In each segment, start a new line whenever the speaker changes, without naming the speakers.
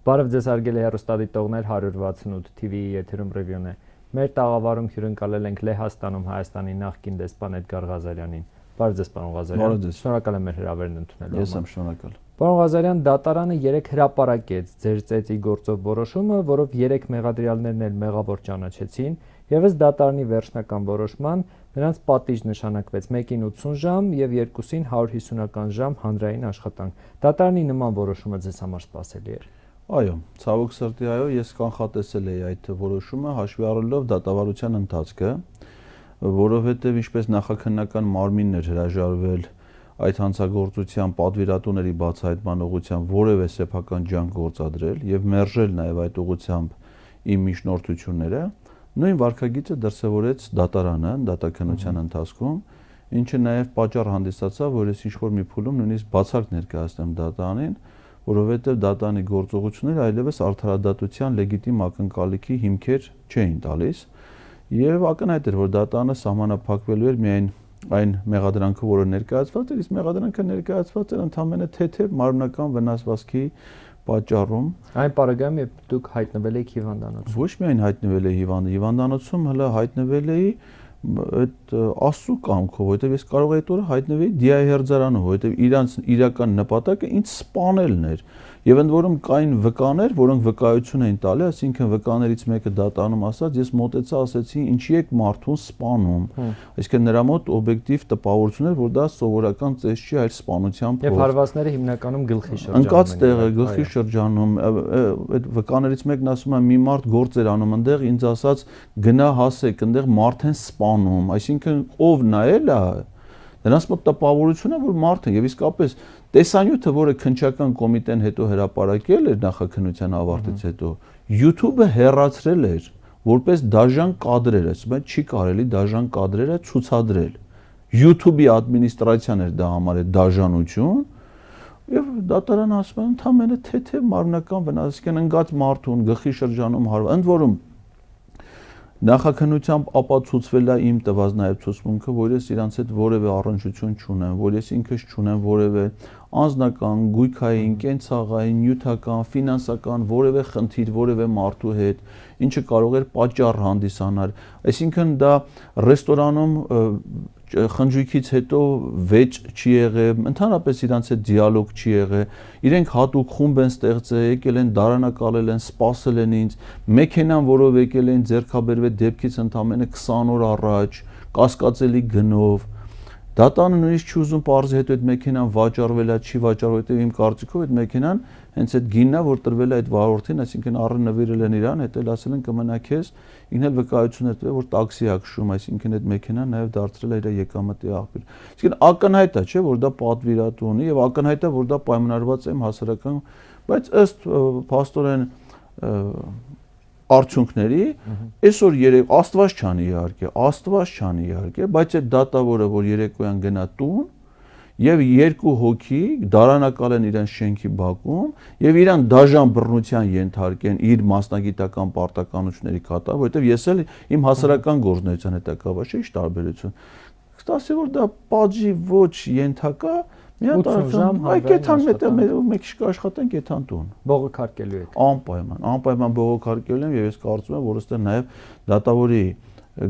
Բարև ձեզ հարգելի հեռուստադիտողներ, 168 TV-ի եթերում ռևյուն է։ Մեր տաղավարում հյուրընկալել ենք Լեհաստանում Հայաստանի նախկին դեսպան Էդգար Ղազարյանին։ Բարև ձեզ, պարոն Ղազարյան։ Շնորհակալ եմ մեր հրավերն ընդունելու
համար։ Ես եմ շնորհակալ։
Պարոն Ղազարյան, դատարանը 3 հրապարակեց ձեր ծեծի գործով որոշումը, որով 3 մեղադրյալներն էլ մեղավոր ճանաչեցին, եւս դատարանի վերջնական որոշման նրանց պատիժ նշանակվեց 1-ին 80 ժամ եւ 2-ին 150 ժամ հանրային աշխատանք։ Դատարանի նման որոշումը ձեզ համար սպասելի էր։
Այո, ցավոք սրտի այո, ես կանխատեսել էի այդ որոշումը հաշվի առնելով դատավարության ընթացքը, որովհետև ինչպես նախաքննական մարմինն էր հրաժարվել այդ հանցագործության պատվիրատուների բացահայտման ուղղությամբ որևէ սեփական ջանք գործադրել եւ մերժել նաեւ այդ ուղղությամբ իմ միջնորդությունները, նույն վարքագիծը դրսևորեց դատարանը դատաքննության ընթացքում, ինչը նաեւ պատճառ հանդիսացավ, որ ես ինչ-որ մի փուլում նույնիսկ բացառք ներկայացնեմ դատարանին, որովհետև դատարանի գործողությունները այլևս արդարադատության լեգիտիմ ակնկալիքի հիմքեր չէին տալիս եւ ակնհայտ էր, որ դատարանը սահմանափակվելու էր միայն այն մեղադրանքը, որը ներկայացված էր, իսկ մեղադրանքը ներկայացված էր ընդհանրապես թեթև մարմնական վնասվածքի պատճառում։
Այն պարագայում, երբ դուք հայտնվել եք հիվանդանոցում։
Ոչ միայն հայտնվել էի հիվանդանոցում, հələ հայտնվել էի այդ աստծո կամքով, որովհետև ես կարող էի այդ օրը հայտնվել դիահերձարանում, որովհետև իրանց իրական նպատակը ինձ սպանելն էր։ Եվ ընդ որում կային վկաներ, որոնք վկայություն էին տալի, այսինքն վկաներից մեկը դատարանում ասաց, ես մոտեցա ասեցի, ինչի եք մարդուն սպանում։ Այսինքն նրա մոտ օբյեկտիվ տպավորություն էր, որ դա սովորական ծես չի, այլ սպանության փող։
Եվ հարվածները հիմնականում գլխի շրջանում են։
Ընկած տեղը գլխի շրջանում, այդ վկաներից մեկն ասում է մի մարդ գործ էր անում այնտեղ, ինձ ասաց գնա հասեք, այնտեղ մարդ են սպանում, այսինքն ով նայել է, նրանց մոտ տպավորություն է, որ մարդ է, եւ իսկապես տեսանյութը, որը քննչական կոմիտեն հետո հրապարակել էր նախաքննության ավարտից հետո, YouTube-ը հեռացրել էր որպես դաժան կադրեր, ասում են չի կարելի դաժան կադրերը ցուցադրել։ YouTube-ի ադմինիստրացիան էր դա համարել դաժանություն, եւ դատարանը ասում է ընդհանրապես թեթև մարմնական վնաս, այսինքն ընկած մարդուն գլխի շրջանում հարված, ընդ որում նախաքննությամբ ապացուցվել է իմ տված նաև ցուցմունքը, որ ես իրանց հետ որևէ առնչություն չունեմ, որ ես ինքս չունեմ որևէ անձնական, գույքային, կենցաղային, նյութական, ֆինանսական որևէ խնդիր որևէ մարդու հետ, ինչը կարող էր պատճառ հանդիսանալ։ Այսինքն դա ռեստորանում խնջույքից հետո վեճ չի եղել, ընդհանրապես իրանց հետ դիալոգ չի եղել, իրենք հատուկ խումբ են ստեղծել, եկել են դարանակալել են, սպասել են ինձ, մեքենան, որով եկել են ձեռքաբերվել դեպքից ընդամենը 20 օր առաջ, կասկածելի գնով։ Դատարանը նույնիսկ չի ուզում պարզի հետո այդ մեքենան վաճառվել է, չի վաճառվել, որտեղ իմ կարծիքով այդ մեքենան հենց այդ գինն է, որ տրվել է այդ վարորդին, այսինքն առը նվիրել են իրան, հետո ասել են կմնա քեզ, ինքն էլ վկայություն է տվել, որ տաքսի է քշում, այսինքն այդ մեքենան նաև դարձրել է իր եկամտի աղբյուր։ Այսինքն ակնհայտ է, չէ, որ դա պատվիրատու ունի եւ ակնհայտ է, որ դա պայմանավորված է հասարակական, բայց ըստ փաստորեն արդյունքների այսօր Աստված չանի իհարկե, բայց այդ դատավորը, որ երեկոյան գնա տուն եւ 2 հոգի դարանակալ են իրեն շենքի բակում եւ իրան դաժան բռնության ենթարկեն իր մասնագիտական պարտականությունների կատարմամբ, որովհետեւ ես էլ իմ հասարակական գործունեության հետ ակավա չէ, ի՞նչ տարբերություն։ Կստացի որ դա պատժի ոչ ենթակա մի հատ այ կեթան մեկ շիկ աշխատենք կեթան տուն։
Բողոքարկելու եք։
Անպայման բողոքարկելու եմ եւ ես կարծում եմ, որ ըստեղ նաեւ դատավորի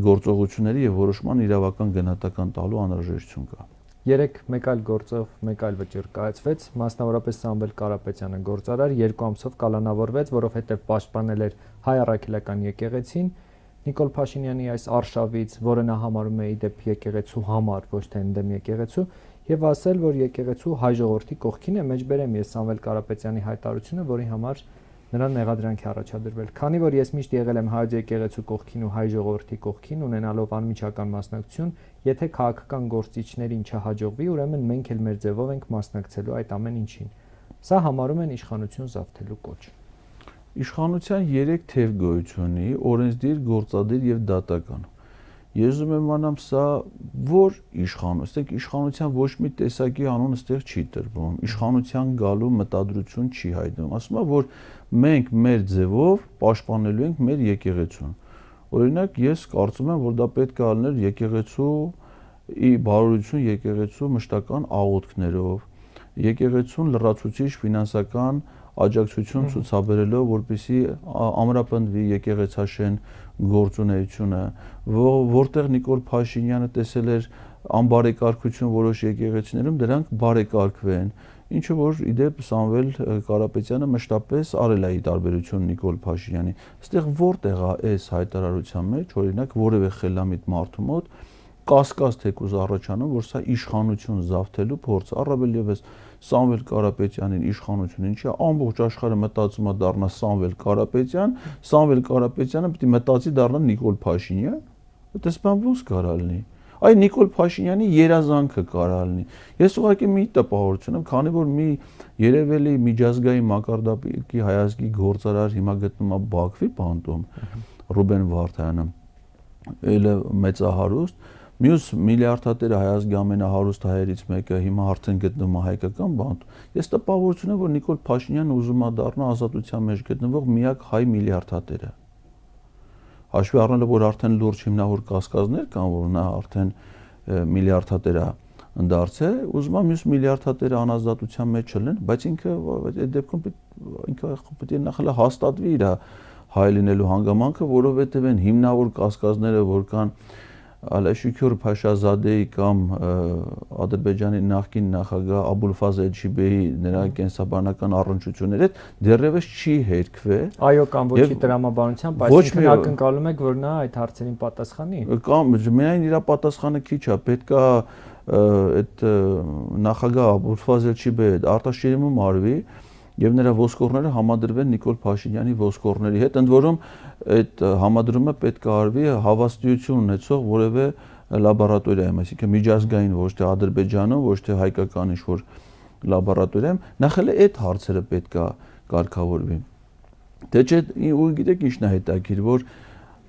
գործողությունների եւ որոշման իրավական գնահատական տալու անհրաժեշտություն կա։
3 մեկ այլ գործով մեկ այլ վճիռ կայացվեց, մասնավորապես Սամվել Կարապետյանը գործարար 2 ամսով կալանավորվեց, որովհետև պաշտպանել էր հայ առաքելական եկեղեցին Նիկոլ Փաշինյանի այս արշավից, որը նա համարում է իդեպ եկեղեցու համար, ոչ թե ընդդեմ եկեղեցու, եւ ասել, որ եկեղեցու հայ ժողովրդի կողքին է, մեջբերեմ ես Սամվել Կարապետյանի հայտարարությունը, որի համար նրան մեղադրանք է առաջադրվել։ Քանի որ ես միշտ եղել եմ հայ եկեղեցու կողքին ու հայ ժողովրդի կողքին, ունենալով անմիջական մասնակցություն, եթե քաղաքական գործիչներին չհաջողվի, ուրեմն մենք էլ մեր ձևով ենք մասնակցելու այդ ամեն ինչին։ Սա համարում են իշխանություն զավթելու կոչ։
Իշխանության 3 թև գոյություն ունի՝ օրենսդիր, գործադիր եւ դատական։ Ես ուզում եմ անամ սա որ իշխանություն, իշխանության ոչ մի տեսակի անուն այստեղ չի տրվում, իշխանության գալու մտադրություն չի հայտնվում, ասում է որ մենք մեր ձևով պաշտպանելու ենք մեր եկեղեցուն։ Օրինակ ես կարծում եմ, որ դա պետք է լիներ եկեղեցու բարօրություն եկեղեցու մշտական աղոթքներով, եկեղեցուն լրացուցիչ ֆինանսական աջակցություն ցուցաբերելով, որպեսզի ամրապնդվի եկեղեցաշեն գործունեությունը, որտեղ Նիկոլ Փաշինյանը տեսել էր անբարեկարգություն որոշ եկեղեցիներում, դրանք բարեկարգվեն, ինչը որ իդեպ Սամվել Կարապետյանը մշտապես արել է ի տարբերություն Նիկոլ Փաշինյանի։ Այստեղ որտեղ է այս հայտարարության մեջ, օրինակ, որևէ խելամիտ մարդու մոտ կասկած թեկուզ առաջանում, որ սա իշխանություն զավթելու փորձ, առավել ևս Սամվել Կարապետյանին իշխանություն, ինչի ամբողջ աշխարհը մտածում է դառնա Սամվել Կարապետյան, Սամվել Կարապետյանը պետք է մտածի դառնա Նիկոլ Փաշինյան, այդպես բան ոնց կարա լինի։ Այ Նիկոլ Փաշինյանի երազանքը կարա լինի։ Ես ուղղակի մի տպավորություն եմ, քանի որ մի երևելի միջազգային մակարդակի հայազգի գործարար հիմա գտնում է Բաքվի բանտում, Ռուբեն Վարդայանը, ելը մեծահարուստ, մյուս միլիարդատերը հայազգի ամենահարուստ հայերից մեկը հիմա արդեն գտնվում է հայկական բանտում։ Ես տպավորություն եմ, որ Նիկոլ Փաշինյանը ուզում է դառնա ազատության մեջ գտնվող միակ հայ միլիարդատերը։ Հաշվի առնելով, որ արդեն լուրջ հիմնավոր կասկածներ կան, որ նա արդեն միլիարդատեր է դարձել, ուզում է մյուս միլիարդատերը անազատության մեջ չլինեն, բայց ինքը այդ դեպքում պետք է նախ հաստատվի իր հայ լինելու հանգամանքը, որովհետև այն հիմնավոր կասկածները, որ կան Ալաշուքյուր Փաշազադեի կամ Ադրբեջանի նախկին նախագահ Աբուլֆազ Էլչիբեի նրա կենսաբանական առնչությունների հետ դեռևս չի հերքվել։
Այո, կամ ոչի տրամաբանությամբ, այսինքն ակնկալում եք, որ նա այդ հարցերին պատասխանի։
Կամ միայն իր պատասխանը քիչ է, պետք է այդ նախագահ Աբուլֆազ Էլչիբեի հետ արտաշերիմում արվի եւ նրա ոսկորները համադրվեն Նիկոլ Փաշինյանի ոսկորների հետ, ընդ որում այդ համադրումը պետք է արվի հավաստիություն ունեցող որևէ լաբորատորիայում, այսինքն միջազգային, ոչ թե Ադրբեջանում, ոչ թե հայկական ինչ-որ լաբորատորիայում, նախ էլ այդ հարցերը պետք է կարգավորվի։ Դե չէ, ու գիտեք ինչն է հետաքրքիր, որ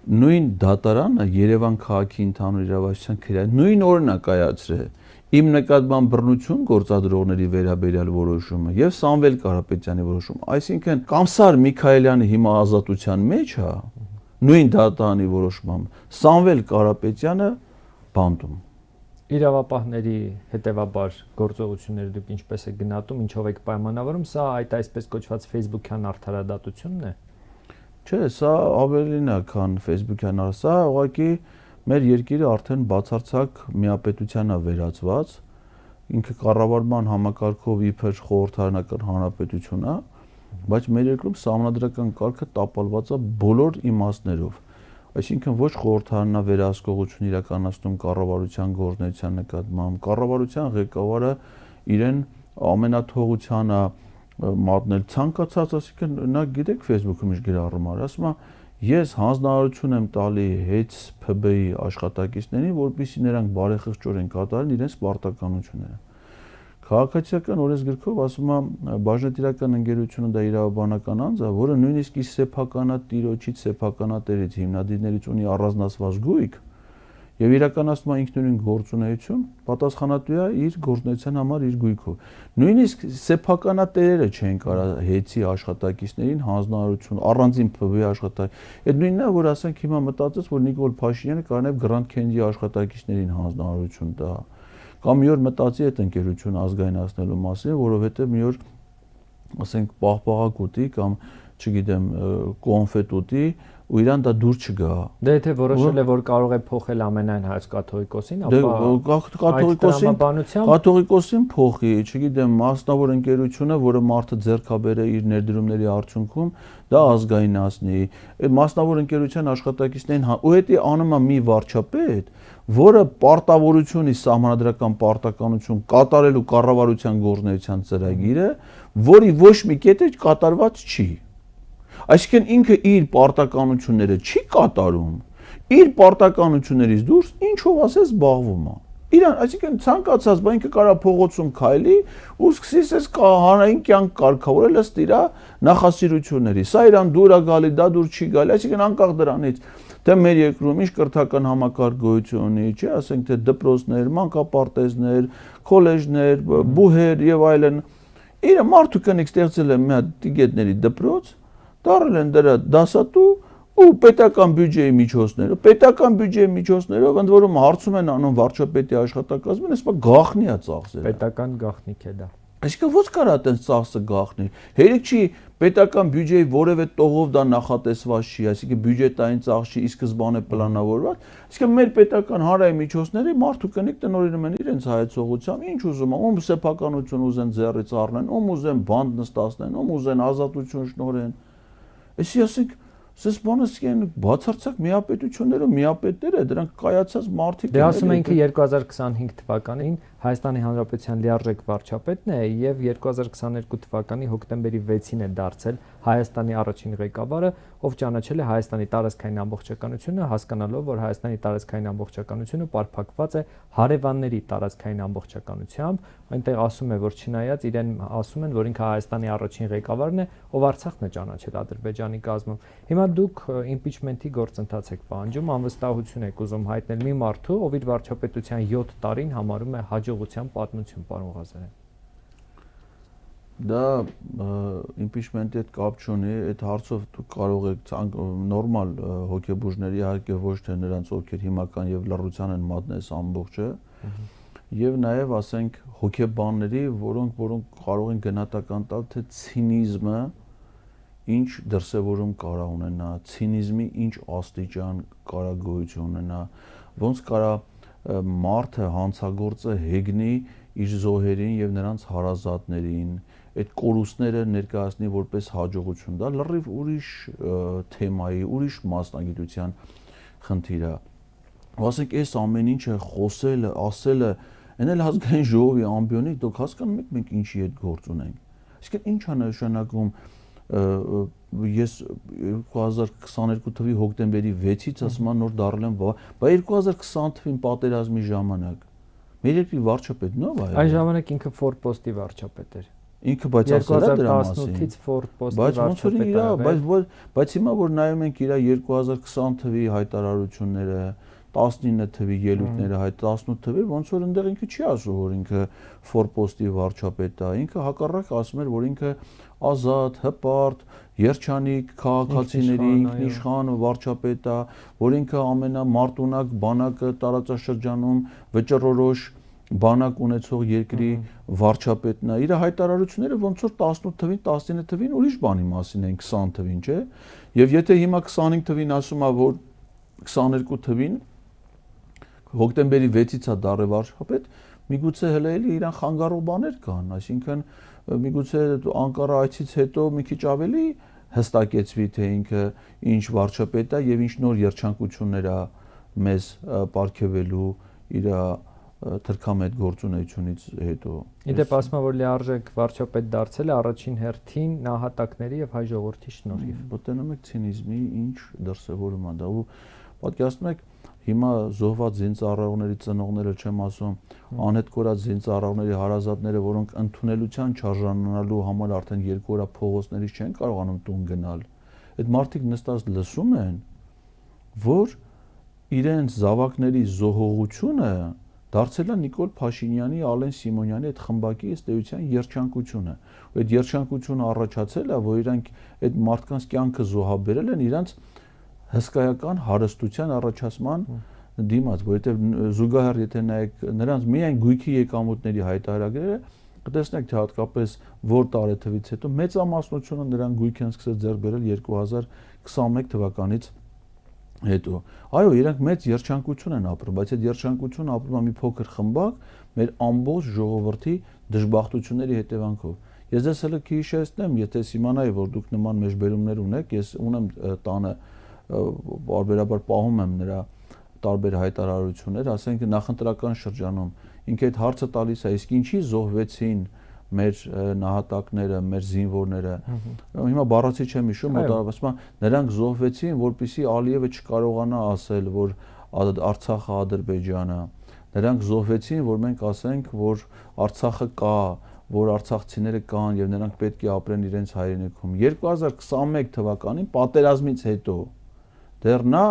նույն դատարանը Երևան քաղաքի ընդհանուր իրավասության քրեա նույն օրն է կայացրել իմ նկատմամբ բռնություն գործադրողների վերաբերյալ որոշումը եւ Սամվել Կարապետյանի որոշումը, այսինքն Կամսար Միքայելյանը հիմա ազատության մեջ է, նույն դատարանի որոշմամբ, Սամվել Կարապետյանը բանտում։
Իրավապահների հետևաբար գործողությունները դուք ինչպես եք գնահատում, ինչով եք պայմանավորում, սա այդ այսպես կոչված Facebook-յան արդարադատությունն է։
Չէ, սա ավելին է, քան Facebook-յան, սա ուղղակի մեր երկիրը արդեն բացարձակ միապետության է վերածված, ինքը կառավարման համակարգով իբր խորհրդարանական հանրապետություն է, բայց մեր երկրում սահմանադրական կարգը տապալված է բոլոր իմաստներով, այսինքն ոչ խորհրդարանա վերահսկողություն իրականացնում կառավարության գործունեության նկատմամբ, կառավարության ղեկավարը իրեն ամենաթողության է մատնել ցանկացած, այսինքն նա գիտեք Facebook-ում ինչ գրառում է, ասում է ես հանձնարարություն եմ տալի հեծ ՓԲ-ի աշխատակիցներին, որպեսզի նրանք բարեխղճորեն կատարեն իրենց պարտականությունները։ Քաղաքացիական օրենսգրքով ասում է բաժնետիրական ընկերությունը դա իրավաբանական անձ է, որը նույնիսկ իր սեփականատիրոջից, սեփականատերից, հիմնադիրներից ունի առանձնացված գույք եւ իրականացնում է ինքնուրույն գործունեություն, պատասխանատու է իր գործունեության համար իր գույքով։ Նույնիսկ սեփականատերերը չեն կարող հեծի աշխատակիցներին հանձնարարություն, առանձին ՓԲ-ի աշխատակ։ Այդ նույնն է, որ ասենք հիմա մտածես, որ Նիկոլ Փաշինյանը կարող է Grand Candy աշխատակիցներին հանձնարարություն տա, կամ մի օր մտածի այդ ընկերությունը ազգայնացնելու մասին, որովհետեւ մի օր ասենք պաղպաղակ ուտի կամ չգիտեմ կոնֆետ ուտի ու իրան դա դուր չգա։
Դե եթե որոշել է, որ կարող է փոխել ամենայն հայոց կաթողիկոսին, ապա
կաթողիկոսին փոխի, չգիտեմ, մասնավոր ընկերությունը, որը մարդը ձեռքաբեր է իր ներդրումների արդյունքում, դա ազգայնացնի։ Այդ մասնավոր ընկերության աշխատակիցներին ու հետի անում է մի վարչապետ, որը պարտավորություն ի սահմանադրական պարտականություն կատարելու կառավարության գործունեության ծրագիրը, որի ոչ մի կետը կատարված չի։ Այսինքն ինքը իր պարտականությունները չի կատարում, իր պարտականություններից դուրս ինչով ասես զբաղվում է։ Իրան, այսինքն ցանկացած բան ինքը կարա փողոցում քայլի ու սկսի ասես հանրային կյանք կարգավորել ըստ իր նախասիրությունների։ Սա իրան դուր է գալի, դա դուր չի գալի, այսինքն անկախ դրանից, թե մեր երկրում ինչ կրթական համակարգ գոյություն ունի, չէ, ասենք թե դպրոցներ, մանկապարտեզներ, քոլեջներ, բուհեր եւ այլն։ Իրը մարդու կնիկ ստեղծել է մի հատ տիգետների դպրոց, դարել են դրա դասատու ու պետական բյուջեի միջոցներով, ընդ որում հարցում են անում վարչապետի աշխատակազմին, այսպես գախնի է ծախսել։
Պետական գախնիկ է դա։
Այսինքն ո՞նց կարա այդպես ծախսը գաղտնի։ Հերիք չի պետական բյուջեի որևէ տողով դա նախատեսված չի, այսինքն բյուջետային ծախս չի, ի սկզբանե պլանավորված։ Այսինքն մեր պետական հանրային միջոցների մարդու կնիկ տնօրինում են իրենց հայեցողությամբ, ինչ ուզում են, ում սեփականություն ուզեն ձեռից առնեն, ում ուզեն բանդ նստացնեն, ում ուզեն ազատություն շնորհեն։ Այսի ասենք Սես բանը սկեն բացարձակ միապետությունները, միապետները, դրանք կայացած մարդիկ
են։ Դե ասում ենք 2025 թվականին Հայաստանի Հանրապետության լիարժեք վարչապետն է եւ 2022 թվականի հոկտեմբերի 6-ին է դարձել Հայաստանի առաջին ղեկավարը, ով ճանաչել է Հայաստանի տարածքային ամբողջականությունը, հասկանալով, որ Հայաստանի տարածքային ամբողջականությունը պարփակված է հարևանների տարածքային ամբողջականությամբ, այնտեղ ասում է, որ չնայած իրեն ասում են, որ ինքը Հայաստանի առաջին ղեկավարն է, ով Արցախն է ճանաչել Ադրբեջանի կազմում։ Հիմա դուք իմպիչմենթի գործընթաց եք պահանջում, անվստահություն եք ուզում հայտնել մի մարդու, ով իր վարչապետության 7 տարին համարում է հաջողության պատմություն, պարոն Ղազարյան։
Դա իմպիչմենտի հետ կապ չունի, այդ հարցով դուք կարող եք նորմալ հոգեբուժների, իհարկե ոչ թե նրանց, ովքեր հիմական եւ լռության են մատնես ամբողջը, եւ նաեւ ասենք հոգեբանների, որոնք կարող են գնահատական տալ, թե ցինիզմը ինչ դրսևորում կարա ունենա, ցինիզմի ինչ աստիճան կարա գոյություն ունենա, ոնց կարա մարդը հանցագործը հեգնի իր զոհերին եւ նրանց հարազատներին, այդ կորուստները ներկայացնի որպես հաջողություն, դա լրիվ ուրիշ թեմայի, ուրիշ մասնագիտության խնդիր է։ Ասենք այս ամեն ինչը խոսելը, ասելը, այն էլ ազգային ժողովի ամբիոնից դուք հասկանում եք մենք ինչի հետ գործ ունենք։ Իսկ ինչ է նշանակում ես 2022 թվականի հոկտեմբերի 6-ից ասում եմ նոր դառել եմ, բայց 2020 թվականին պատերազմի ժամանակ մեր երկրի վարչապետն ով այ։
Այն ժամանակ ինքը ֆորպոստի վարչապետ էր։
Ինքը բայց ասել է դրա մասին։
2018-ից ֆորպոստի վարչապետ։
Բայց հիմա որ նայում ենք իր 2020 թվականի հայտարարությունները, 19 թվականի ելույթները, 18 թվականի ոնց որ այնտեղ ինքը չի ասում, որ ինքը ֆորպոստի վարչապետ է, ինքը հակառակ ասում էր, որ ինքը ազատ, հպարտ, երջանիկ քաղաքացիների ինքնիշխան վարչապետ է, որ ինքը ամենամարտունակ բանակը տարածաշրջանում վճռորոշ բանակ ունեցող երկրի վարչապետն է։ Իր հայտարարությունները ոնց որ 18 թվին, 19 թվին ուրիշ բանի մասին են, 20 թվին, չէ՞։ Եվ եթե հիմա 25 թվին ասում է, որ 22 թվին հոկտեմբերի 6-ից է դառը վարչապետ, միգուցե հələ էլի իրան խանգարող բաներ կան, այսինքն միգուցե Անկարա այցից հետո մի քիչ ավելի հստակեցվի, թե ինքը ինչ վարչապետ է եւ ինչ նոր երջանկություններ է մեզ պարգևելու իր թրքամետ գործունեությունից հետո։
Իդեպ ասում որ լիարժեք վարչապետ դարձել է առաջին հերթին նահատակների եւ հայ ժողովրդի շնորհիվ։
Մտնում եք ցինիզմի ինչ դրսևորում է դա ու պատկերացնում եք հիմա զոհված զինծառայողների ծնողները չեմ ասում, անհետ կորած զինծառայողների հարազատները, որոնք ընդունելության չարժանանալու համար արդեն 2 օր փողոցներից չեն կարողանում տուն գնալ։ Այդ մարդիկ նստած լսում են, որ իրենց զավակների զոհողությունը դարձել է Նիկոլ Փաշինյանի, Ալեն Սիմոնյանի այդ խմբակի ըստ էության երջանկությունը։ Ու այդ երջանկությունը առաջացել է, որ իրանք այդ մարդկանց կյանքը զոհաբերել են իրանք հսկայական հարստության առաջացման դիմաց, որովհետև զուգահեռ եթե նայեք նրանց միայն գույքի եկամուտների հայտարարները, կտեսնեք թե հատկապես որ տարեթվից հետո մեծամասնությունը նրանք գույք են սկսել ձեռք բերել 2021 թվականից հետո։ Այո, իրանք մեծ երջանկություն են ապրում, բայց այդ երջանկությունը ապրում է մի փոքր խմբակ մեր ամբողջ ժողովրդի դժբախտությունների հետևանքով։ Ես ձեզ հələ կհիշեցնեմ, եթե իմանայի, որ դուք նման մեջբերումներ ունեք, ես ունեմ տանը բարբերաբար պահում եմ նրա տարբեր հայտարարություններ, ասենք նախընտրական շրջանում ինքը այդ հարցը տալիս է, իսկ ինչի զոհվեցին մեր նահատակները, մեր զինվորները։ Հիմա բառացի չեմ հիշում, ասում եմ նրանք զոհվեցին, որպեսզի Ալիևը չկարողանա ասել, որ Արցախը Ադրբեջանը։ Նրանք զոհվեցին, որ մենք ասենք, որ Արցախը կա, որ արցախցիները կան եւ նրանք պետք է ապրեն իրենց հայրենիքում։ 2021 թվականին պատերազմից հետո դեռ նա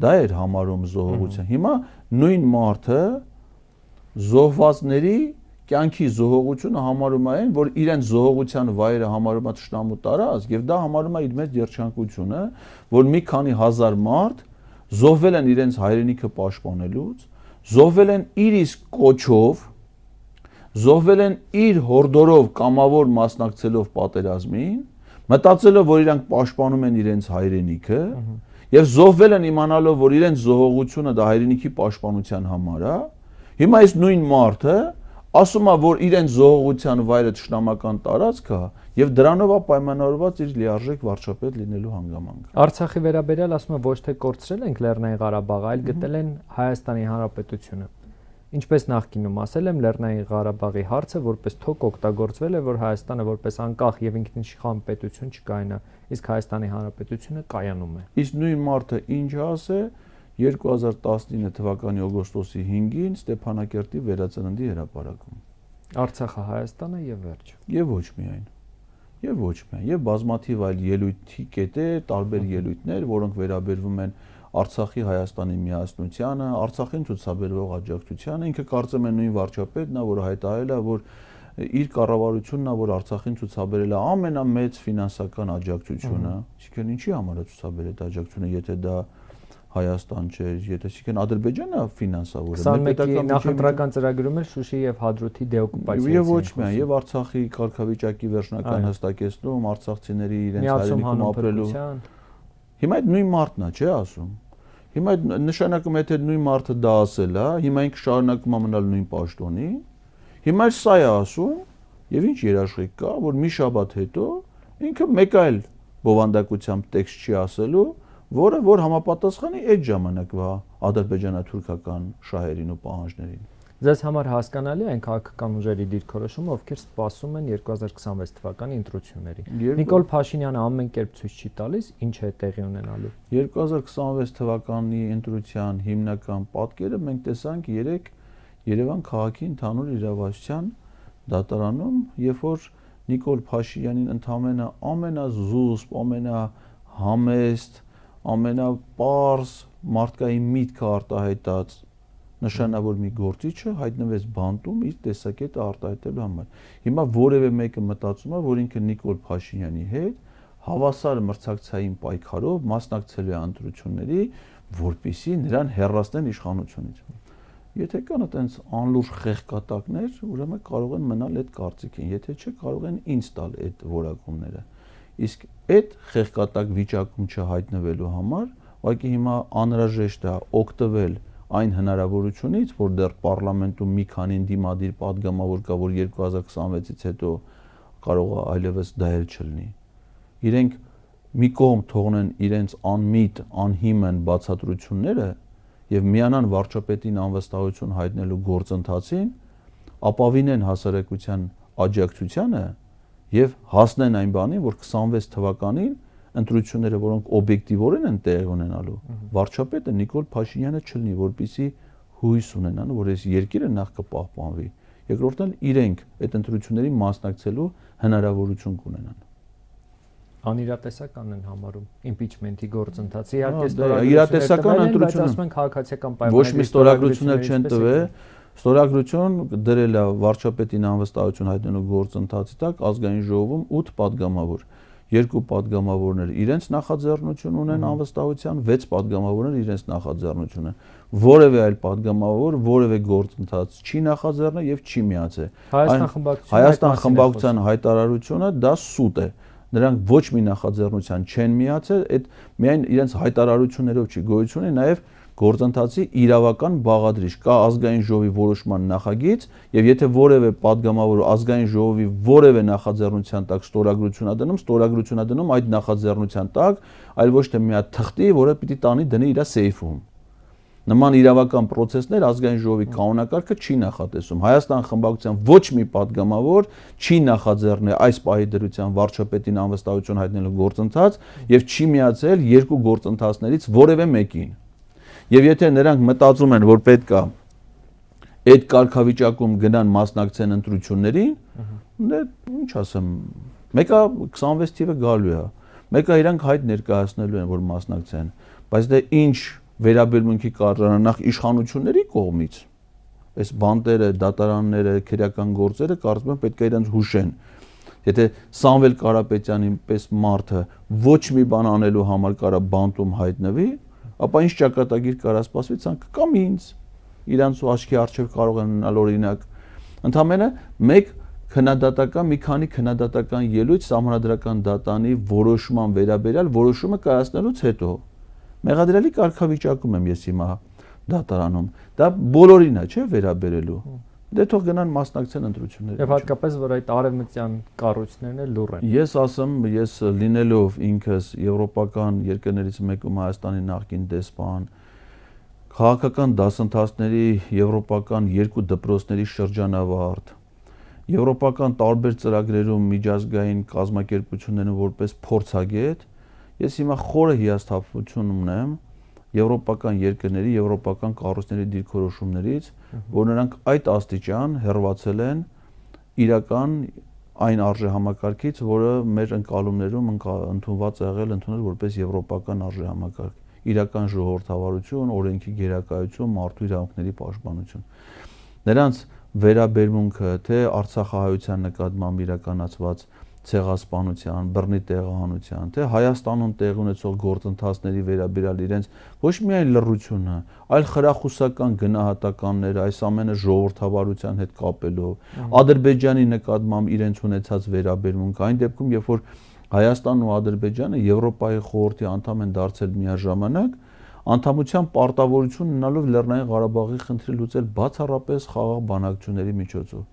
դա էր համարում զոհողություն։ Հիմա նույն մարդը զոհվածների կյանքի զոհողությունը համարում է այն, որ իրենց զոհողության վայրը համարում է թշնամու տարածք եւ դա համարում է իր մեծ երջանկությունը, որ մի քանի հազար մարդ զոհվել են իրենց հայրենիքը պաշտպանելուց, զոհվել են իր իսկ կոչով, զոհվել են իր հորդորով կամավոր մասնակցելով պատերազմին, մտածելով, որ իրանք պաշտպանում են իրենց հայրենիքը, եւ զոհվել են իմանալով, որ իրենց զոհողությունը դա հայրենիքի պաշտպանության համար է, հիմա այս նույն մարդը ասում է, որ իրենց զոհողության վայրը ճշտամական տարածք է եւ դրանով է պայմանավորված իր լիարժեք վարչապետ լինելու հանգամանքը։
Արցախի վերաբերյալ ասում է ոչ թե կորցրել ենք Լեռնային Ղարաբաղը, այլ գտել են Հայաստանի Հանրապետությունը։ Ինչպես նախկինում ասել եմ, Լեռնային Ղարաբաղի հարցը որպես թոք օգտագործվել է, որ Հայաստանը որպես անկախ եւ ինքնիշխան պետություն չկայանա, իսկ Հայաստանի Հանրապետությունը կայանում է։
Իսկ նույն մարդը ինչ ասե 2019 թվականի օգոստոսի 5-ին Ստեփանակերտի վերածննդի հրապարակում։
Արցախը Հայաստանը եւ վերջ։
Եվ ոչ միայն։ Եվ բազմաթիվ այլ ելույթի կետեր, տարբեր ելույթներ, որոնք վերաբերվում են Արցախի Հայաստանի միասնությանը, Արցախին ցուցաբերվող աջակցությանը, ինքը կարծեմ է նույն վարչապետն է, որը հայտարարել է, որ իր կառավարությունն է, որ Արցախին ցուցաբերել է ամենամեծ ֆինանսական աջակցությունը, այսինքն ինչի համար է ցուցաբերել այդ աջակցությունը, եթե դա Հայաստան չէր, եթե այսինքն Ադրբեջանը ֆինանսավորել է,
պետական նախընտրական ծրագրում էր Շուշի եւ Հադրութի դեօկուպացիա։
Եվ ոչ միայն, եւ Արցախի կարգավիճակի վերջնական հստակեցնում, արցախցիների իրենց հայրենիքում ապրելու։ Հիմա այդ նույն մարդն է, չէ՞ ասում։ Հիմա այդ նշանակում է, եթե նույն մարդը դա ասել է, հիմա ինքը շարունակում է մնալ նույն պաշտոնի։ Հիմա սա է ասում, եւ ինչ երաշխիք կա, որ մի շաբաթ հետո ինքը մեկ այլ բովանդակությամբ տեքստ չի ասելու, որը որ համապատասխանի այդ ժամանակվա ադրբեջանա-թուրքական շահերին ու պահանջներին։
Ձեզ համար հասկանալի է այն քաղաքական ուժերի դիրքորոշումը, ովքեր սպասում են 2026 թվականի ընտրությունների։ Նիկոլ Փաշինյանը ամեն կերպ ցույց չի տալիս, ինչ է տեղի ունենալու։
2026 թվականի ընտրության հիմնական պատկերը մենք տեսանք Երևան քաղաքի ընդհանուր իրավասության դատարանում, երբ որ Նիկոլ Փաշինյանին ընդամենը ամենազուսպ, ամենահամեստ, ամենապարզ մարդկային միտքը արտահայտած նշանավոր մի գործիչը հայտնվեց բանտում իր տեսակետը արտահայտելու համար։ Հիմա որևէ մեկը մտածում է, որ ինքը Նիկոլ Փաշինյանի հետ հավասար մրցակցային պայքարով մասնակցելու է ընտրությունների, որպեսզի նրան հեռացնեն իշխանությունից։ Եթե կան այդպես անլուրջ խեղկատակներ, ուրեմն կարող են մնալ այդ կարծիքին, եթե չէ կարող են ինձ տալ այդ որակումները։ Իսկ այդ խեղկատակ վիճակում չհայտնվելու համար, ուղղակի հիմա անհրաժեշտ է օգտվել այն հնարավորությունից, որ դեռ պարլամենտում մի քանի դիմադիր падգամավոր կա, որ 2026-ից հետո կարող է այլևս դա էլ չլինի։ Իրենք մի կողմ թողնեն իրենց անմիտ, անհիմն բացատրությունները եւ միանան վարչապետին անվստահություն հայտնելու գործընթացին, ապավինեն հասարակության աջակցությանը եւ հասնեն այն բանին, որ 26 թվականին ընտրությունները, որոնք օբյեկտիվորեն են տեղի ունենալու, վարչապետը Նիկոլ Փաշինյանը չլինի, որպեսզի հույս ունենան, որ այս երկիրը նախ կպահպանվի, երկրորդն էլ իրենք այդ ընտրություններին մասնակցելու հնարավորություն կունենան։
Անիրատեսական են համարում իմպիչմենտի գործընթացը։ Իհարկե
իրատեսական ընտրություն,
ասում են քաղաքացիական պայմանների
ոչ մի ստորագրություններ չեն տվել, ստորագրություն դրել է վարչապետին անվստահություն հայտնելու գործընթացի տակ ազգային ժողովում 8 падգամավոր, 2 падգամավորներ իրենց նախաձեռնություն ունեն անվստահության, 6 падգամավորներ իրենց նախաձեռնություն են։ Որևէ այլ падգամավոր, որևէ գործընթաց չի նախաձեռնել եւ չի միացել։ Հայաստան խմբակցության հայտարարությունը դա սուտ է։ Նրանք ոչ մի նախաձեռնության չեն միացել, այդ միայն իրենց հայտարարություններով չի գոյություն ունի, նաև գործընթացի իրավական բաղադրիչ կա ազգային ժողովի որոշման նախագիծ, եւ եթե որևէ падգամավոր ազգային ժողովի որևէ նախաձեռնության տակ ստորագրություն է դնում այդ նախաձեռնության տակ, այլ ոչ թե մի հատ թղթի, որը պիտի տանի դնի իր սեյֆում։ Նման իրավական process-ներ ազգային ժողովի կանոնակարգը չի նախատեսում։ Հայաստան խմբակցության ոչ մի падգամավոր չի նախաձեռնել այս պահի դրության վարչապետին անվստահություն հայտնելու գործընթաց եւ չի միացել երկու գործընթացներից որևէ մեկին։ Եվ եթե նրանք մտածում են, որ պետք է այդ կարգավիճակում գնան մասնակցեն ընտրություններին, դե ինչ ասեմ, մեկը 26 թիվը գալու է, մեկը իրանք հայտ ներկայացնելու են, որ մասնակցեն, բայց դե ինչ վերաբերմունքի կատարան նախ իշխանությունների կողմից այս բանտերը, դատարանները, քրեական գործերը կարծում եմ պետք է իրենց հուշեն։ Եթե Սամվել Կարապետյանի պես մարդը ոչ մի բան անելու համար կարա բանտում հայտնվի, ապա ինչ ճակատագիր կարա սպասվի ցանկը կամ ինձ իրանց ու աչքի առջև կարող են ունենալ օրինակ Ընդամենը մեկ քննադատական մի քանի քննադատական ելույթ սահմանադրական դատանի որոշման վերաբերյալ որոշումը կայացնելուց հետո մեղադրելի կարգավիճակում եմ ես հիմա դատարանում դա բոլորին է չէ վերաբերելու դե թող գնան մասնակցեն ընտրություններին
եւ հատկապես որ այդ արևմտյան կառույցներն էլ լուր են
ես ասեմ ես լինելով ինքս եվրոպական երկրներից մեկում Հայաստանի նախկին դեսպան քաղաքական դասընթացների եվրոպական երկու դպրոցների շրջանավարտ եվրոպական տարբեր ծրագրերում միջազգային կազմակերպություններում որպես փորձագետ ես հիմա խորը հիասթափություն ունեմ եվրոպական երկրների եվրոպական կառույցների դիրքորոշումներից որ նրանք այդ աստիճան հեռացել են իրական այն արժեհամակարգից որը մեր ընկալումներում ընդունված է եղել ընդունել որպես եվրոպական արժեհամակարգ իրական ժողովրդավարություն օրենքի գերակայություն մարդու իրավունքների պաշտպանություն նրանց վերաբերմունքը թե Արցախահայության նկատմամբ իրականացված ցեղասպանության, բռնի տեղահանության, թե Հայաստանում տեղի ունեցող գործընթացների վերաբերյալ իրենց ոչ միայն լռությունը, այլ խրախուսական գնահատականները այս ամենը ժողովրդավարության հետ կապելով, Ադրբեջանի նկատմամբ իրենց ունեցած վերաբերմունքը, այն դեպքում, երբ որ Հայաստանն ու Ադրբեջանը Եվրոպայի խորհրդի անդամ են դարձել միաժամանակ, անդամության պարտավորություն ունենալով Լեռնային Ղարաբաղի խնդրի լուծել բացառապես խաղաղ բանակցությունների միջոցով։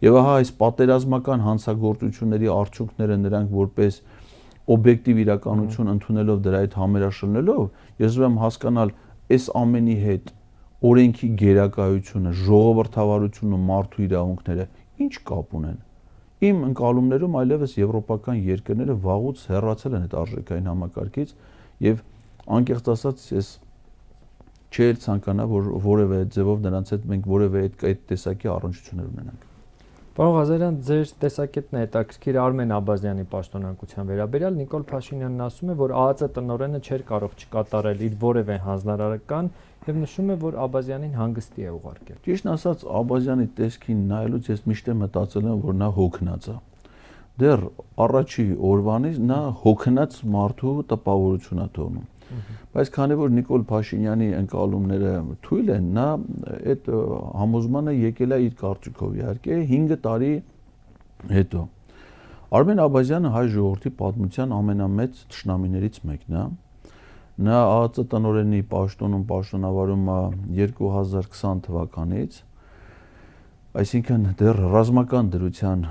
Եվ ահա այս պատերազմական հանցագործությունների արդյունքները նրանք որպես օբյեկտիվ իրականություն ընդունելով դրա հետ համերաշխնելով, ես ուզում եմ հասկանալ այս ամենի հետ օրենքի գերակայությունը, ժողովրդավարությունն ու մարդու իրավունքները ինչ կապ ունեն։ Իմ ընկալումներում այլևս եվրոպական երկրները վաղուց հեռացել են այդ արժեքային համակարգից եւ անկեղծ ասած ես չէի ցանկանա որ որևէ ձևով նրանց հետ մենք որևէ այդ տեսակի առնչություններ ունենանք։
Պարոն Ղազարյան, ձեր տեսակետն է հետաքրքիր Արմեն Աբազյանի պաշտոնակության վերաբերյալ Նիկոլ Փաշինյանն ասում է, որ ԱԱԾ տնօրենը չէր կարող չկատարել իր որևէ հանձնարարական եւ նշում է, որ Աբազյանին հանգստի է ուղարկել։
Ճիշտն ասած, Աբազյանի տեսքին նայելուց ես միշտ մտածել եմ, որ նա հոգնած է։ Դեռ առաջի օրվանից նա հոգնած մարդու տպավորություն է թողնում։ Բայց քանի որ Նիկոլ Փաշինյանի ընկալումները թույլ են, նա այդ համոզմանը եկել է իր կարծիքով իհարկե 5 տարի հետո։ Արմեն Աբազյանը հայ ժողովրդի պատմության ամենամեծ թշնամիներից մեկն է։ Նա ԱԱԾ տնօրենի պաշտոնում պաշտոնավարում է 2020 թվականից, այսինքն դեռ ռազմական դրության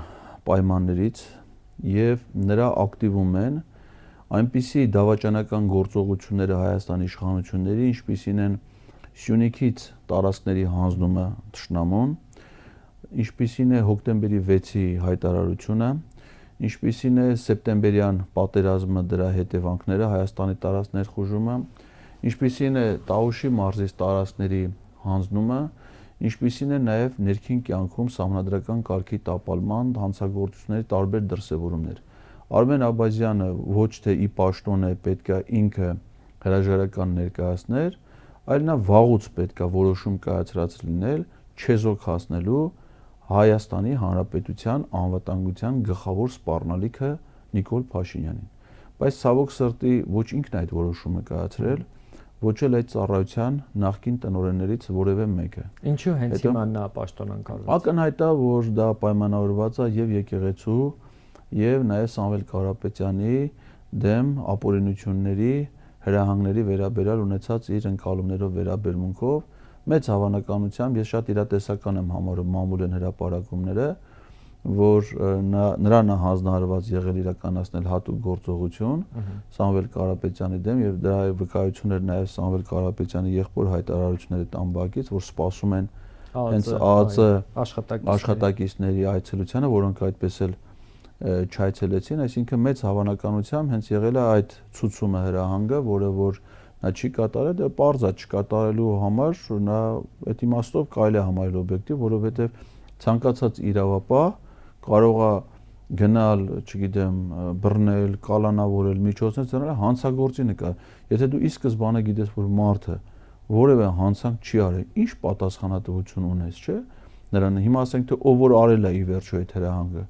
պայմաններից եւ նրա ակտիվում են այնպիսի դավաճանական գործողությունները Հայաստանի իշխանությունների, ինչպիսին են Սյունիքից տարածքների հանձնումը թշնամուն, ինչպիսին է հոկտեմբերի 6-ի հայտարարությունը, ինչպիսին է սեպտեմբերյան պատերազմը դրա հետևանքները Հայաստանի տարածք ներխուժումը, ինչպիսին է Տաուշի մարզից տարածքների հանձնումը, ինչպիսին է նաև ներքին կյանքում սահմանադրական կարգի տապալման հանցագործությունների տարբեր դրսևորումներ։ Արմեն Աբազյանը ոչ թե ի պաշտոն է պետքա ինքը հրաժարական ներկայացներ, այլ նա վաղուց պետքա որոշում կայացրած լինել չեզոք հասնելու Հայաստանի Հանրապետության անվտանգության գլխավոր սպառնալիքը Նիկոլ Փաշինյանին։ Բայց ցավոք սրտի ոչ ինքն է այդ որոշումը կայացրել, ոչ էլ այդ ծառայության նախկին տնօրեններից որևէ մեկը։
Ինչու հենց հիմա նա պաշտոնանկարված։
Ակնհայտ է, որ դա պայմանավորված է եւ եկեղեցու եւ նաեւ Սամվել Կարապետյանի դեմ ապօրինությունների հրահանգների վերաբերյալ ունեցած իր ընկալումներով վերաբերմունքով մեծ հավանականությամբ ես շատ իրատեսական եմ համարում մամուլեն հրապարակումները, որ նրան է հանձնարարված եղել իրականացնել հատուկ գործողություն Սամվել Կարապետյանի դեմ եւ դրա վկայություններ նաեւ Սամվել Կարապետյանի եղբոր հայտարարությունների տամբակից, որ սպասում են հենց ԱԱԾ աշխատակիցների այցելությանը, որոնք այդպես էլ չայցելեցին, այսինքն մեծ հավանականությամբ հենց եղել է այդ ցուցումը հրահանգը, որը որ նա չի կատարել, դա պարզ է չկատարելու համար նա այդ իմաստով կարելի է համարել օբյեկտիվ, որովհետև ցանկացած իրավապահ կարող է գնալ, չգիտեմ, բռնել, կալանավորել, միջոցներ ծրել հանցագործի նկատմամբ։ Եթե դու ի սկզբանե գիտես, որ մարդը որևէ հանցանք չի արել, ինչ պատասխանատվություն ունես, չէ՞։ Նրան հիմա ասենք թե ով որ արել է ի վերջո այդ հրահանգը,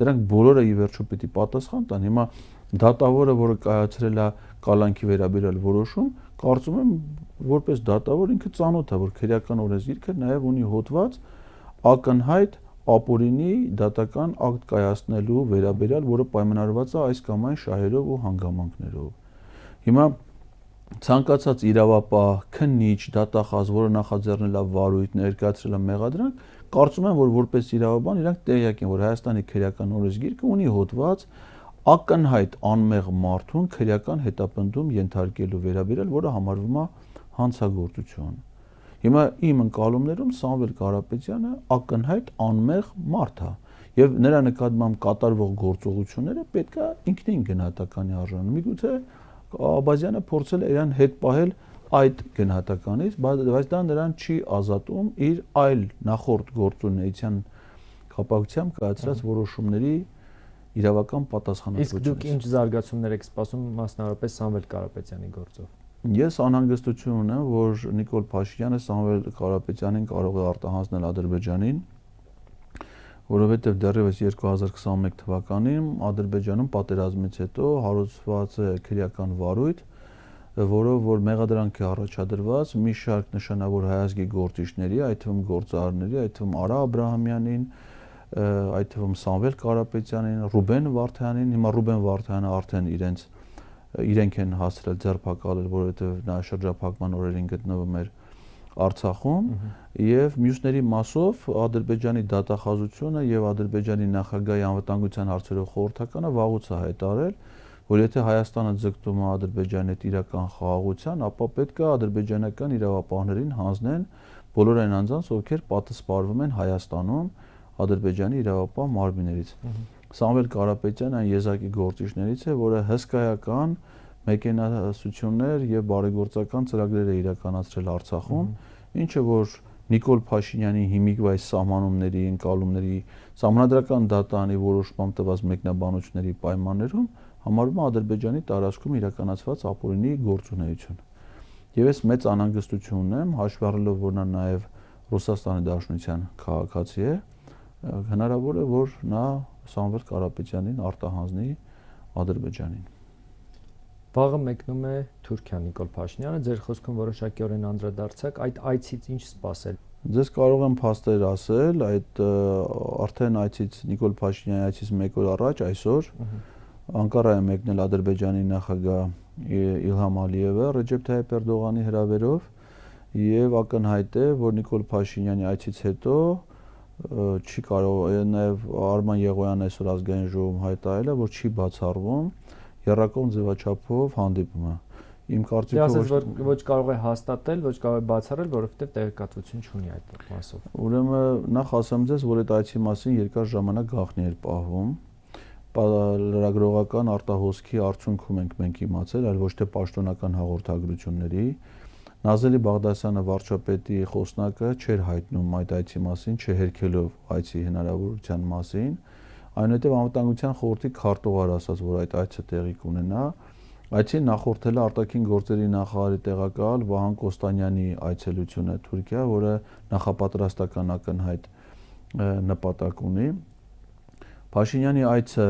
դրանք բոլորը ի վերջո պիտի պատասխան տան։ Հիմա դատավորը, որը կայացրել է կալանքի վերաբերյալ որոշում, կարծում եմ, որպես դատավոր ինքը ծանոթ է, որ քրեական օրենսգիրքը նաև ունի հոդված ակնհայտ ապօրինի դատական ակտ կայացնելու վերաբերյալ, որը պայմանավորված է այս կամ այն շահերով ու հանգամանքներով։ Հիմա ցանկացած իրավապահ, քննիչ, դատախազ, որը նախաձեռնել է վարույթ, ներկայացրել է մեղադրանք, կարծում եմ, որ որպես իրավաբան իրանք տեղյակ են, որ Հայաստանի քրեական օրենսգիրքը ունի հոդված ակնհայտ անմեղ մարդուն քրեական հետապնդում ենթարկելու վերաբերյալ, որը համարվում է հանցագործություն։ Հիմա իմ ընկալումներում Սամվել Կարապետյանը ակնհայտ անմեղ մարդ է, եւ նրա նկատմամբ կատարվող գործողությունները պետք է ինքնին գնահատականի արժանանան։ Միգուցե Աբազյանը փորձել է իրան հետ պահել այդ գնահատականից, բայց դա նրան չի ազատում իր այլ նախորդ գործունեության կապակցությամբ կայացրած որոշումների իրավական պատասխանատվությունից։
Իսկ դուք ինչ զարգացումներ եք սպասում մասնավորապես Սամվել Կարապետյանի գործով։
Ես անհանգստություն ունեմ, որ Նիկոլ Փաշինյանը Սամվել Կարապետյանին կարող է արտահանձնել Ադրբեջանին, որովհետև դեռևս 2021 թվականին Ադրբեջանում պատերազմից հետո հարուցված է քրեական վարույթ, որով որ մեղադրանք է առաջադրված մի շարք նշանավոր հայազգի գործիչների, այդ թվում գործարարների, այդ թվում Արա Աբրահամյանին, այդ թվում Սամվել Կարապետյանին, Ռուբեն Վարդանյանին, հիմա Ռուբեն Վարդյանը արդեն իրենք են հասցրել ձերբակալել, որովհետև նա շրջափակման օրերին գտնվում էր Արցախում, եւ մյուսների մասով Ադրբեջանի դատախազությունը եւ Ադրբեջանի նախագահի անվտանգության հարցերով խորհրդականը վաղուց է հայտարարել, որ եթե Հայաստանը ձգտում է Ադրբեջանի հետ իրական խաղաղության, ապա պետք է ադրբեջանական իրավապահներին հանձնեն բոլոր այն անձանց, ովքեր պատասխանվում են Հայաստանում Ադրբեջանի իրավապահ մարմիններից։ Սամվել Կարապետյանը այն եզակի գործիչներից է, որը հսկայական մեկենասություններ եւ բարեգործական ծրագրեր է իրականացրել Արցախում, ինչը որ Նիկոլ Փաշինյանի հիմիկվա այս սահմանումների, ընկալումների, սահմանադրական դատանի որոշմամբ տված մեկնաբանությունների պայմաններում համարվում է Ադրբեջանի տարածքում իրականացված ապօրինի գործունեություն։ Եվ ես մեծ անհանգստություն ունեմ, հաշվի առնելով, որ նա նաեւ Ռուսաստանի Դաշնության քաղաքացի է, հնարավոր է, որ նա Սամվել Կարապետյանին արտահանձնի Ադրբեջանին։
Վաղը մեկնում է Թուրքիա Նիկոլ Փաշինյանը, ձեր խոսքում որոշակիորեն անդրադարձակ, այդ այցից ինչ սպասել։
Ձեզ կարող եմ փաստեր ասել, այդ արդեն այցից Նիկոլ Փաշինյանի այցից 1 օր առաջ այսօր Անկարա է մեկնել Ադրբեջանի նախագահ Իլհամ Ալիևը Ռեջեփ Թայիփ Էրդողանի հրավերով եւ ակնհայտ է, որ Նիկոլ Փաշինյանի այցից հետո չի կարող, նաեւ Արման Եղոյանն այսօր ազգային ժողովում հայտարարել է, որ չի բացառվում եռակողմ ձևաչափով հանդիպումը։ Իմ կարծիքով
ոչ կարող է հաստատել, ոչ կարող է բացառել, որովհետեւ տեղեկատվություն չունի այդ մասով։
Ուրեմն նախ ասեմ ձեզ, որ այդ այցի մասին երկար ժամանակ գաղտնի էր պահվում։ Լրագրողական արտահոսքի արդյունքում ենք մենք իմացել, այլ ոչ թե պաշտոնական հաղորդագրությունների։ Նազելի Բաղդասյանը վարչապետի խոսնակը չէր հայտնում այդ այցի մասին, չհերքելով այցի հնարավորության մասին, այնուհետև անվտանգության խորհրդի քարտուղար ասաց, որ այդ այցը տեղի կունենա։ Այցին նախորդել է արտաքին գործերի նախարարի տեղակալ Վահան Կոստանյանի այցելությունը Թուրքիա, որը նախապատրաստական ակնհայտ նպատակ ունի։ Փաշինյանի այցը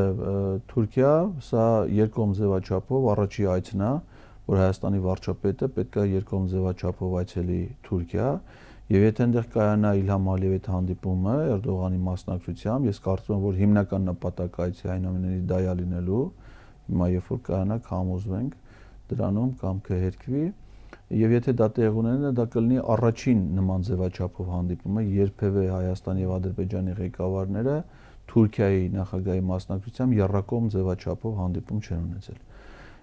Թուրքիա, սա երկկողմ ձևաչափով առաջի այցն է, որ Հայաստանի վարչապետը պետք է երկկողմ ձևաչափով այցելի Թուրքիա, եւ եթե այնտեղ կայանա Իլհամ Ալիևի հետ հանդիպումը Էրդողանի մասնակցությամբ, ես կարծում եմ, որ հիմնական նպատակը այցի այնուամենայնիվ դա է լինելու, հիմա երբ որ կայանա կհամոզվենք դրանում կամ կհերքվի, եւ եթե դա տեղ ունենա, դա կլինի առաջին նման ձևաչափով հանդիպումը, երբևէ Հայաստանի եւ Ադրբեջանի ղեկավարները Թուրքիայի նախագահի մասնակցությամբ եռակողմ ձևաչափով հանդիպում չեն ունեցել։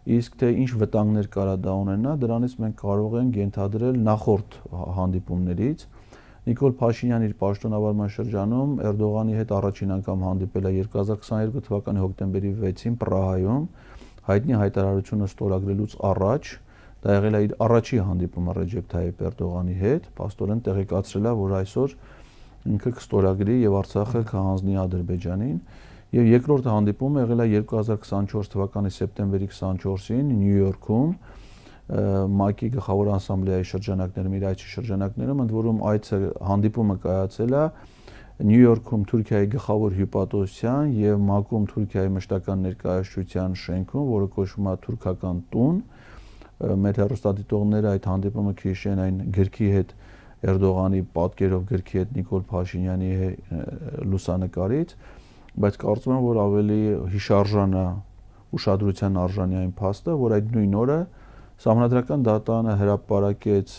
Իսկ թե ինչ վտանգներ կարա դա ունենա, դրանից մենք կարող ենք ենթադրել նախորդ հանդիպումներից։ Նիկոլ Փաշինյանն իր պաշտոնավարման շրջանում Էրդողանի հետ առաջին անգամ հանդիպել է 2022 թվականի հոկտեմբերի 6-ին Պրահայում, հայտնի հայտարարությունը ստորագրելուց առաջ, դա եղել է իր առաջի հանդիպումը Ռեջեփ Թայիփ Էրդողանի հետ, փաստորեն տեղեկացրել է, որ այսօր ինքը կստորագրի եւ Արցախը կհանձնի Ադրբեջանին, եւ երկրորդ հանդիպումը եղել է 2024 թվականի սեպտեմբերի 24-ին Նյու Յորքում ՄԱԿ-ի գլխավոր ասամբլեայի շրջանակներում, իր այցի շրջանակներում, ընդ որում այցը հանդիպումը կայացել է Նյու Յորքում Թուրքիայի գլխավոր հյուպատոսության եւ ՄԱԿ-ում Թուրքիայի մշտական ներկայացության շենքում, որը կոչվում է Թուրքական տուն։ Մեր հեռուստադիտողները այդ հանդիպումը քիշեն այն գրքի հետ Էրդողանի պատկերով գրքի հետ Նիկոլ Փաշինյանի լուսանկարից, բայց կարծում եմ, որ ավելի հիշարժան է, ուշադրության արժանի այն փաստը, որ այդ նույն օրը Սահմանադրական դատարանը հրապարակեց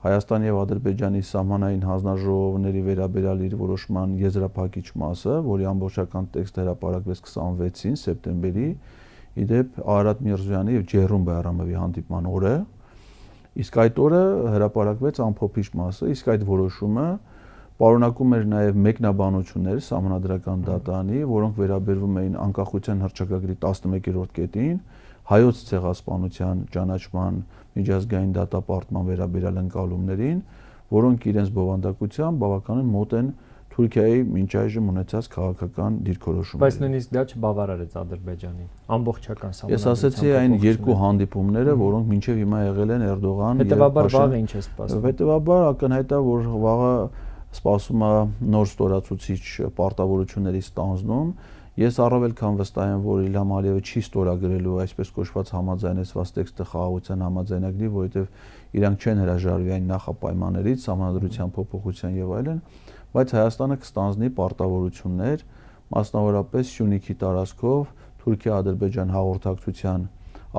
Հայաստանի եւ Ադրբեջանի սահմանային հանձնաժողովների վերաբերյալ իր որոշման եզրափակիչ մասը, որի ամբողջական տեքստը հրապարակվեց 26-ին սեպտեմբերի, իդեպ Արարատ Միրզոյանի եւ Ջեհրում Բայրամովի հանդիպման օրը, իսկ այդ օրը հրապարակվեց ամփոփիչ մասը, իսկ այդ որոշումը պարունակում էր նաեւ մեկնաբանություններ Սահմանադրական դատարանի, որոնք վերաբերվում էին անկախության հռչակագրի 11-րդ կետին, հայոց ցեղասպանության ճանաչման միջազգային դատապարտման վերաբերյալ ընկալումներին, որոնք իրենց բովանդակությամբ բավականին մոտ են Թուրքիայի մինչ այժմ ունեցած քաղաքական դիրքորոշումներին։
Բայց նույնիսկ դա չբավարարեց Ադրբեջանին։ Ամբողջական սահմանադրության։
Ես ասացի այն երկու հանդիպումները, որոնք մինչև հիմա եղել են Էրդողան եւ
Հետևաբար վաղը ինչ է սպասվում։
Հետևաբար ակնհայտ է, որ վաղը սպասում է նոր ստորացուցիչ պարտավորությունների ստանձնում։ Ես առավել քան վստահ եմ, որ Իլհամ Ալիևը չի ստորագրելու այսպես կոչված համաձայնեցված տեքստը խաղաղության համաձայնագրի, որովհետև իրանք չեն հրաժարվի այն նախապայմաններից, սահմանադրության փոփոխության եւ այլն, բայց Հայաստանը կստանձնի պարտավորություններ, մասնավորապես Սյունիքի տարածքով Թուրքիա-Ադրբեջան հաղորդակցության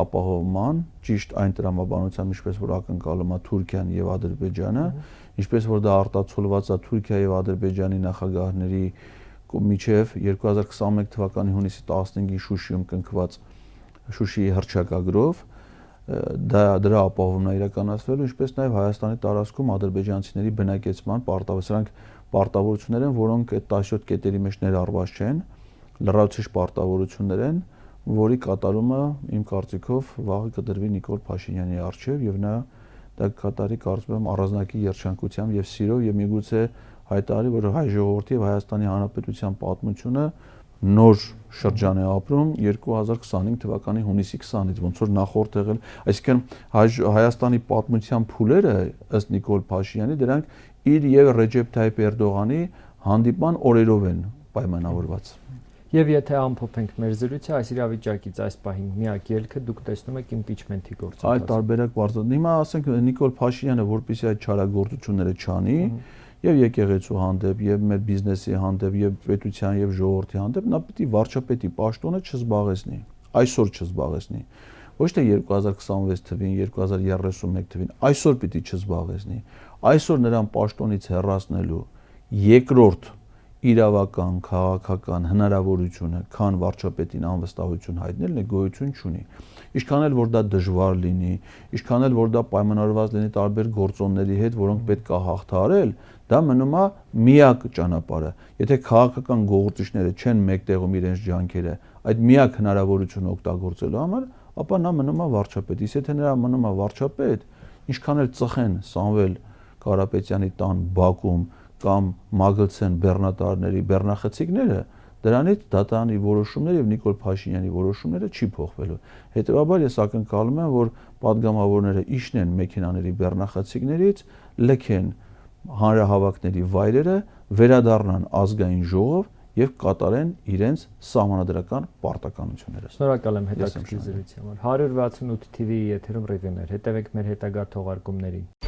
ապահովման, ճիշտ այն տրամաբանությամբ, ինչպես որ ակնկալում է Թուրքիան եւ Ադրբեջանը, ինչպես որ դա արտացոլված է Թուրքիա եւ Ադրբեջանի նախագահների միջև 2021 թվականի հունիսի 15-ի Շուշիում կնքված Շուշիի հռչակագրով դրա ապահովումն է իրականացվելու, ինչպես նաև Հայաստանի տարածքում ադրբեջանցիների բնակեցման պարտավորություններ են, որոնք այդ 17 կետերի մեջ ներառված չեն, լրացուցիչ պարտավորություններ են, որի կատարումը իմ կարծիքով վաղը կդրվի Նիկոլ Փաշինյանի առջև եւ նա դա կկատարի, կարծում եմ, առանձնակի երջանկությամբ եւ սիրով եւ միգուցե հայտարարի, որ հայ ժողովրդի եւ Հայաստանի Հանրապետության պատմությունը նոր շրջան է ապրում 2025 թվականի հունիսի 20-ից, ոնց որ նախորդ եղել, այսինքն Հայաստանի պատմության փուլերը ըստ Նիկոլ Փաշինյանի դրանք իր եւ Ռեջեփ Թայիփ Էրդողանի հանդիպման օրերով են պայմանավորված։
Եվ եթե ամփոփենք մեր զրույցը, այս իրավիճակից այս պահին միակ ելքը դուք տեսնում եք իմպիչմենթի գործընթացը։
Այդ տարբերակ բարձր։ Հիմա ասենք Նիկոլ Փաշինյանը որպեսզի այդ չարագործությունները չանի, եւ եկեղեցու հանդեպ, եւ մեր բիզնեսի հանդեպ, եւ պետության եւ ժողովրդի հանդեպ, նա պիտի վարչապետի պաշտոնը չզբաղեցնի, այսօր չզբաղեցնի։ Ոչ թե 2026 թվին, 2031 թվին, այսօր պիտի չզբաղեցնի։ Այսօր նրան պաշտոնից հեռացնելու երկրորդ իրավական, քաղաքական հնարավորությունը, քան վարչապետին անվստահություն հայտնելն է, գոյություն չունի։ Ինչքան էլ որ դա դժվար լինի, ինչքան էլ որ դա պայմանավորված լինի տարբեր գործոնների հետ, որոնք պետք է հաղթահարել, դա մնում է միակ ճանապարհը։ Եթե քաղաքական գործիչները չեն մեկտեղում իրենց ջանքերը այդ միակ հնարավորությունը օգտագործելու համար, ապա նա մնում է վարչապետ։ Իսկ եթե նրա մնում է վարչապետ, ինչքան էլ ծխեն Սամվել Կարապետյանի տան բակում կամ մագլցեն բեռնատարների բեռնախցիկները, դրանից դատարանի որոշումները եւ Նիկոլ Փաշինյանի որոշումները չի փոխվելու։ Հետեւաբար ես ակնկալում եմ, որ падգամավորները իջնեն մեքենաների բեռնախցիկներից, լքեն հանրահավաքների վայրերը, վերադառնան ազգային ժողով եւ կատարեն իրենց սահմանադրական պարտականությունները։
Շնորհակալ եմ հետաքրքիր զրույցի համար։ 168 TV եթերում ռիվյուներ։ Հետևեք մեր հետագա թողարկումներին։